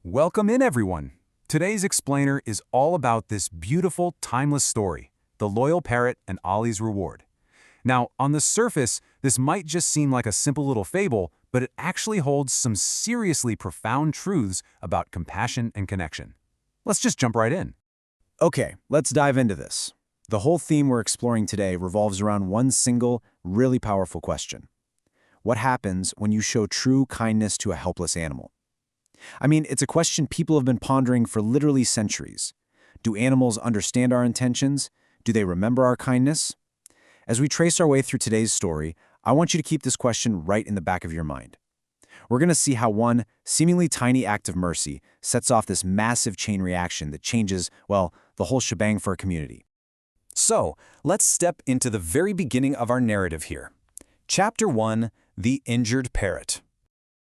Welcome in, everyone. Today's explainer is all about this beautiful, timeless story, the Loyal Parrot and Ollie's Reward. Now, on the surface, this might just seem like a simple little fable, but it actually holds some seriously profound truths about compassion and connection. Let's just jump right in. Okay, let's dive into this. The whole theme we're exploring today revolves around one single, really powerful question. What happens when you show true kindness to a helpless animal? I mean, it's a question people have been pondering for literally centuries. Do animals understand our intentions? Do they remember our kindness? As we trace our way through today's story, I want you to keep this question right in the back of your mind. We're going to see how one seemingly tiny act of mercy sets off this massive chain reaction that changes, well, the whole shebang for a community. So, let's step into the very beginning of our narrative here. Chapter 1, The Injured Parrot.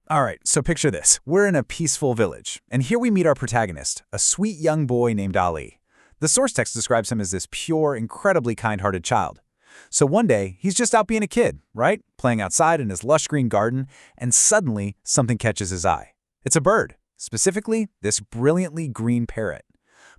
All right, so picture this. We're in a peaceful village, and here we meet our protagonist, a sweet young boy named Ali. The source text describes him as this pure, incredibly kind-hearted child. So one day, he's just out being a kid, right? Playing outside in his lush green garden, and suddenly, something catches his eye. It's a bird, specifically this brilliantly green parrot.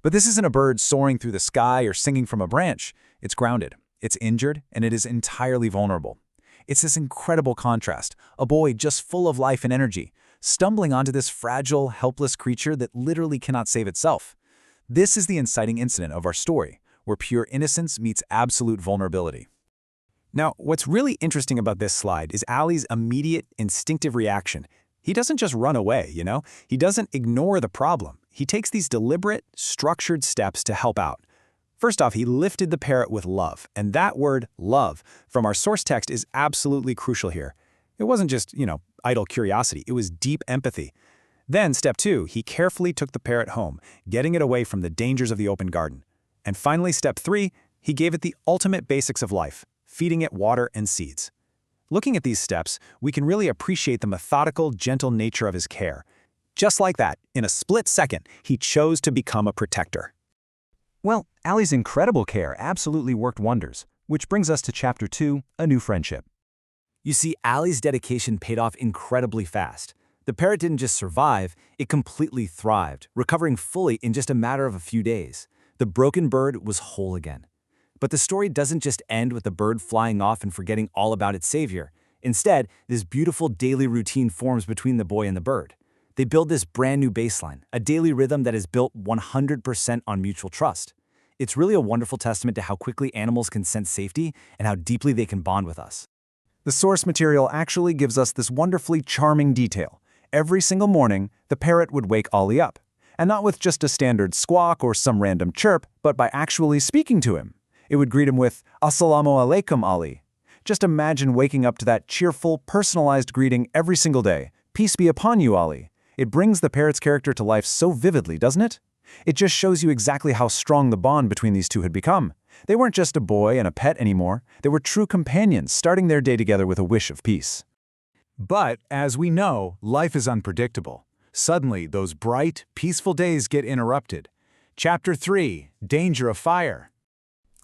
But this isn't a bird soaring through the sky or singing from a branch. It's grounded, it's injured, and it is entirely vulnerable. It's this incredible contrast, a boy just full of life and energy, stumbling onto this fragile, helpless creature that literally cannot save itself. This is the inciting incident of our story, where pure innocence meets absolute vulnerability. Now, what's really interesting about this slide is Ali's immediate, instinctive reaction. He doesn't just run away, He doesn't ignore the problem. He takes these deliberate, structured steps to help out. First off, he lifted the parrot with love, and that word, love, from our source text is absolutely crucial here. It wasn't just, idle curiosity, it was deep empathy. Then, step 2, he carefully took the parrot home, getting it away from the dangers of the open garden. And finally, step 3, he gave it the ultimate basics of life, feeding it water and seeds. Looking at these steps, we can really appreciate the methodical, gentle nature of his care. Just like that, in a split second, he chose to become a protector. Well, Ali's incredible care absolutely worked wonders, which brings us to Chapter 2, A New Friendship. You see, Ali's dedication paid off incredibly fast. The parrot didn't just survive, it completely thrived, recovering fully in just a matter of a few days. The broken bird was whole again. But the story doesn't just end with the bird flying off and forgetting all about its savior. Instead, this beautiful daily routine forms between the boy and the bird. They build this brand new baseline, a daily rhythm that is built 100% on mutual trust. It's really a wonderful testament to how quickly animals can sense safety and how deeply they can bond with us. The source material actually gives us this wonderfully charming detail. Every single morning, the parrot would wake Ollie up. And not with just a standard squawk or some random chirp, but by actually speaking to him. It would greet him with, "Assalamu alaikum, Ollie." Just imagine waking up to that cheerful, personalized greeting every single day. "Peace be upon you, Ollie." It brings the parrot's character to life so vividly, doesn't it? It just shows you exactly how strong the bond between these two had become. They weren't just a boy and a pet anymore. They were true companions, starting their day together with a wish of peace. But, as we know, life is unpredictable. Suddenly, those bright, peaceful days get interrupted. Chapter 3, Danger of Fire.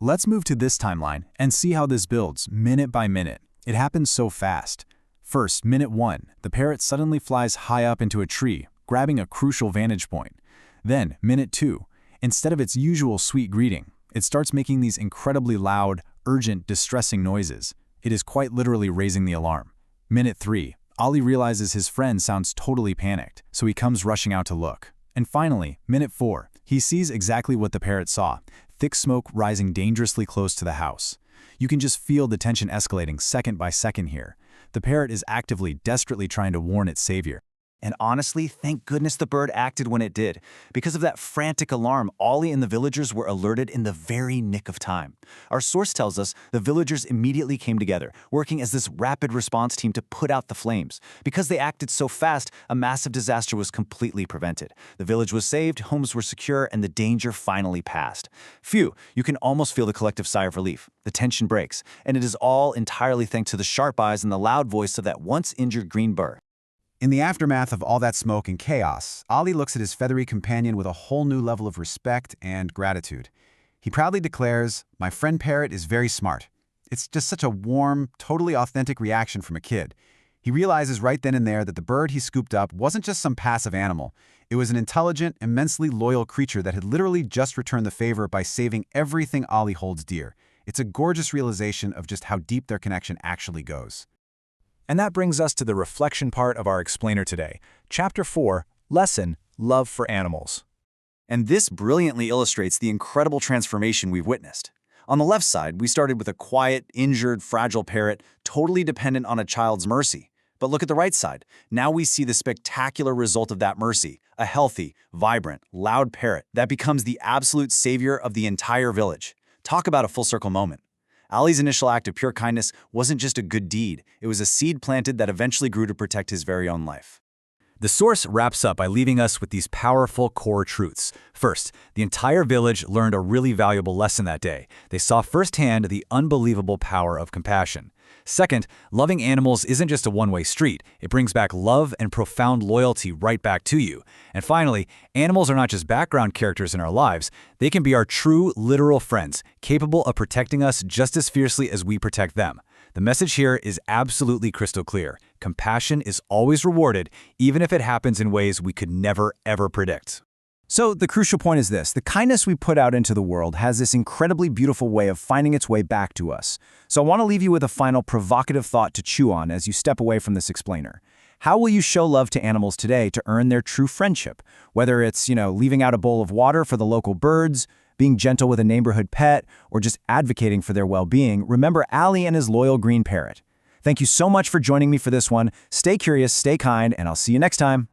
Let's move to this timeline and see how this builds, minute by minute. It happens so fast. First, minute 1, the parrot suddenly flies high up into a tree, grabbing a crucial vantage point. Then, minute 2, instead of its usual sweet greeting, it starts making these incredibly loud, urgent, distressing noises. It is quite literally raising the alarm. Minute 3, Ollie realizes his friend sounds totally panicked, so he comes rushing out to look. And finally, minute 4, he sees exactly what the parrot saw, thick smoke rising dangerously close to the house. You can just feel the tension escalating second by second here. The parrot is actively, desperately trying to warn its savior. And honestly, thank goodness the bird acted when it did. Because of that frantic alarm, Ollie and the villagers were alerted in the very nick of time. Our source tells us the villagers immediately came together, working as this rapid response team to put out the flames. Because they acted so fast, a massive disaster was completely prevented. The village was saved, homes were secure, and the danger finally passed. Phew, you can almost feel the collective sigh of relief. The tension breaks, and it is all entirely thanks to the sharp eyes and the loud voice of that once injured green bird. In the aftermath of all that smoke and chaos, Ollie looks at his feathery companion with a whole new level of respect and gratitude. He proudly declares, "My friend Parrot is very smart." It's just such a warm, totally authentic reaction from a kid. He realizes right then and there that the bird he scooped up wasn't just some passive animal. It was an intelligent, immensely loyal creature that had literally just returned the favor by saving everything Ollie holds dear. It's a gorgeous realization of just how deep their connection actually goes. And that brings us to the reflection part of our explainer today. Chapter 4, Lesson, Love for Animals. And this brilliantly illustrates the incredible transformation we've witnessed. On the left side, we started with a quiet, injured, fragile parrot, totally dependent on a child's mercy. But look at the right side. Now we see the spectacular result of that mercy, a healthy, vibrant, loud parrot that becomes the absolute savior of the entire village. Talk about a full-circle moment. Ollie's initial act of pure kindness wasn't just a good deed, it was a seed planted that eventually grew to protect his very own life. The source wraps up by leaving us with these powerful core truths. First, the entire village learned a really valuable lesson that day. They saw firsthand the unbelievable power of compassion. Second, loving animals isn't just a one-way street. It brings back love and profound loyalty right back to you. And finally, animals are not just background characters in our lives. They can be our true, literal friends, capable of protecting us just as fiercely as we protect them. The message here is absolutely crystal clear. Compassion is always rewarded, even if it happens in ways we could never, ever predict. So the crucial point is this: the kindness we put out into the world has this incredibly beautiful way of finding its way back to us. So I want to leave you with a final provocative thought to chew on as you step away from this explainer. How will you show love to animals today to earn their true friendship? Whether it's, leaving out a bowl of water for the local birds, being gentle with a neighborhood pet, or just advocating for their well-being, remember Ollie and his loyal green parrot. Thank you so much for joining me for this one. Stay curious, stay kind, and I'll see you next time.